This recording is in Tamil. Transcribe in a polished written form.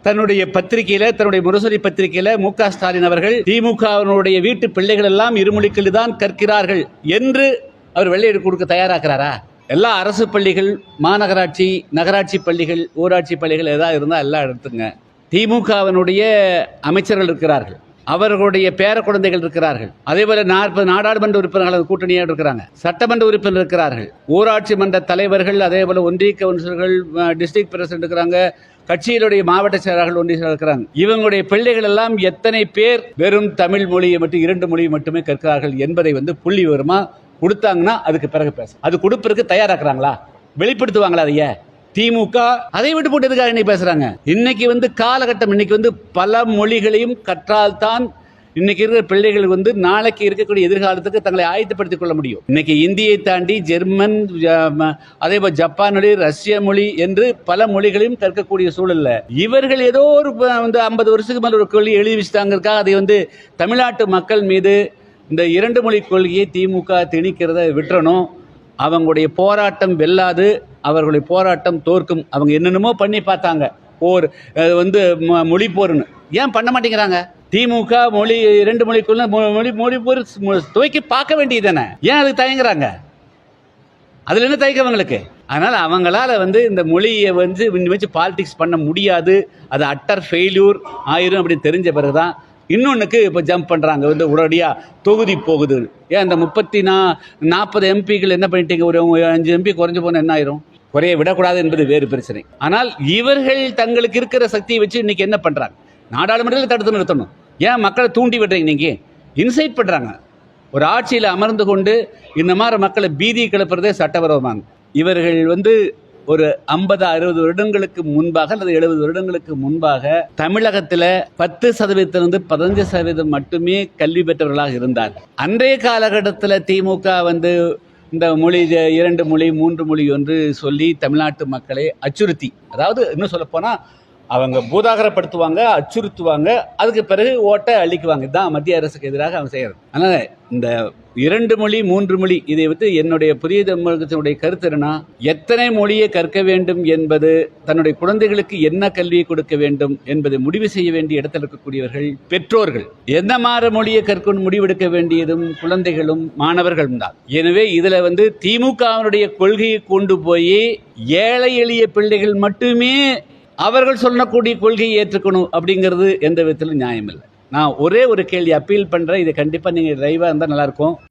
தன்னுடைய பத்திரிகையில, தன்னுடைய முரசொலி பத்திரிகையில மு.க. ஸ்டாலின் அவர்கள் திமுகவினுடைய வீட்டு பிள்ளைகள் எல்லாம் இருமொழிகளில் தான் கற்கிறார்கள் என்று அவர் வெளியீடு கொடுக்க தயாராகிறாரா? எல்லா அரசு பள்ளிகள், மாநகராட்சி, நகராட்சி பள்ளிகள், ஊராட்சி பள்ளிகள் ஏதாவது இருந்தால் எல்லாம் எடுத்துங்க. திமுகவினுடைய அமைச்சர்கள் இருக்கிறார்கள், அவர்களுடைய பேர குழந்தைகள் இருக்கிறார்கள், அதேபோல 40 நாடாளுமன்ற உறுப்பினர்கள் கூட்டணியாக இருக்கிறாங்க, சட்டமன்ற உறுப்பினர் இருக்கிறார்கள், ஊராட்சி மன்ற தலைவர்கள், அதேபோல ஒன்றிய கவுன்சிலர்கள், டிஸ்ட்ரிக்ட் பிரசிடென்ட் இருக்கிறாங்க, கட்சியிலுடைய மாவட்ட செயலாளர்கள் ஒன்றிய இருக்கிறாங்க. இவங்களுடைய பிள்ளைகள் எல்லாம் எத்தனை பேர் வெறும் தமிழ் மொழியை மட்டும் 2 மொழியை மட்டுமே கற்கிறார்கள் என்பதை புள்ளி விவரமா கொடுத்தாங்கன்னா அதுக்கு பிறகு பேச. அது கொடுப்பதற்கு தயாராக்குறாங்களா? வெளிப்படுத்துவாங்களா? அதைய திமுக அதை விட்டு போட்டதுக்காக இன்னைக்கு பேசுறாங்க. இன்னைக்கு காலகட்டம், இன்னைக்கு பல மொழிகளையும் கற்றால்தான் இன்னைக்கு இருக்கிற பிள்ளைகள் நாளைக்கு இருக்கக்கூடிய எதிர்காலத்துக்கு தங்களை ஆயத்தப்படுத்திக் கொள்ள முடியும். இன்னைக்கு இந்தியை தாண்டி ஜெர்மன், அதே போல ஜப்பான் மொழி, ரஷ்ய மொழி என்று பல மொழிகளையும் கற்கக்கூடிய சூழல்ல இவர்கள் ஏதோ ஒரு 50 வருஷத்துக்கு மேல ஒரு கொள்கை எழுதி வச்சுட்டாங்க. அதை தமிழ்நாட்டு மக்கள் மீது இந்த 2 மொழி கொள்கையை திமுக திணிக்கிறத விட்டுறணும். அவங்களுடைய போராட்டம் வெல்லாது, அவர்களுடைய போராட்டம் தோற்கும். அவங்க என்னென்னமோ பண்ணி பார்த்தாங்க, போர் மொழி போர்னு. ஏன் பண்ண மாட்டேங்கிறாங்க? திமுக மொழி 2 மொழிக்குள்ள மொழி போர் துவக்கி பார்க்க வேண்டியது தானே, ஏன் அதுக்கு தயங்குறாங்க? அதுல என்ன தயக்கவங்களுக்கு? அதனால அவங்களால இந்த மொழியை வச்சு பாலிடிக்ஸ் பண்ண முடியாது. அது அட்டர் ஃபெயில்யூர் ஆயிரும் அப்படின்னு தெரிஞ்ச பிறகுதான் இன்னொன்னுக்கு இப்போ ஜம்ப் பண்ணுறாங்க. உடனடியா தொகுதி போகுது. ஏன் அந்த 40 எம்பிகள் என்ன பண்ணிட்டீங்க? ஒரு 5 எம்பி குறைஞ்சு போன என்ன ஆயிரும்? குறைய விடக்கூடாது என்பது வேறு பிரச்சனை. ஆனால் இவர்கள் தங்களுக்கு இருக்கிற சக்தியை வச்சு இன்னைக்கு என்ன பண்றாங்க? நாடாளுமன்றத்தில் தடுத்து நிறுத்தணும். ஏன் மக்களை தூண்டி விடுறீங்க? நீங்க இன்சைட் பண்றாங்க. ஒரு ஆட்சியில் அமர்ந்து கொண்டு இந்த மாதிரி மக்களை பீதி கிளப்புறதே சட்டவிரோதமாங்க. இவர்கள் ஒரு 50-60 வருடங்களுக்கு முன்பாக அல்லது 70 வருடங்களுக்கு முன்பாக தமிழகத்தில் 10% 15% மட்டுமே கல்வி பெற்றவர்களாக இருந்தார். அன்றைய காலகட்டத்தில் திமுக இந்த மொழி 2 மொழி 3 மொழி என்று சொல்லி தமிழ்நாட்டு மக்களை அச்சுறுத்தி, அதாவது இன்னும் சொல்ல போனா அவங்க பூதாகரப்படுத்துவாங்க, அச்சுறுத்துவாங்க, அதுக்கு பிறகு ஓட்டை அழிக்குவாங்க. இதுதான் மத்திய அரசுக்கு எதிராக அவங்க செய்யறது. அதனால இந்த 2 மொழி 3 மொழி இதை என்னுடைய புதிய தமிழகத்தினுடைய கருத்து என்னன்னா, எத்தனை மொழியை கற்க வேண்டும் என்பது, தன்னுடைய குழந்தைகளுக்கு என்ன கல்வியை கொடுக்க வேண்டும் என்பதை முடிவு செய்ய வேண்டிய இடத்தில் இருக்கக்கூடியவர்கள் பெற்றோர்கள். எந்த மாதிரி மொழியை கற்கணும் முடிவெடுக்க வேண்டியதும் குழந்தைகளும் மாணவர்களும் தான். எனவே இதுல திமுகவினுடைய கொள்கையை கொண்டு போய் ஏழை எளிய பிள்ளைகள் மட்டுமே அவர்கள் சொல்லக்கூடிய கொள்கையை ஏற்றுக்கணும் அப்படிங்கிறது எந்த விதத்திலும் நியாயம் இல்லை. நான் ஒரே ஒரு கேள்வி அப்பீல் பண்றேன். இதை கண்டிப்பா நீங்க லைவா இருந்தா நல்லா இருக்கும்.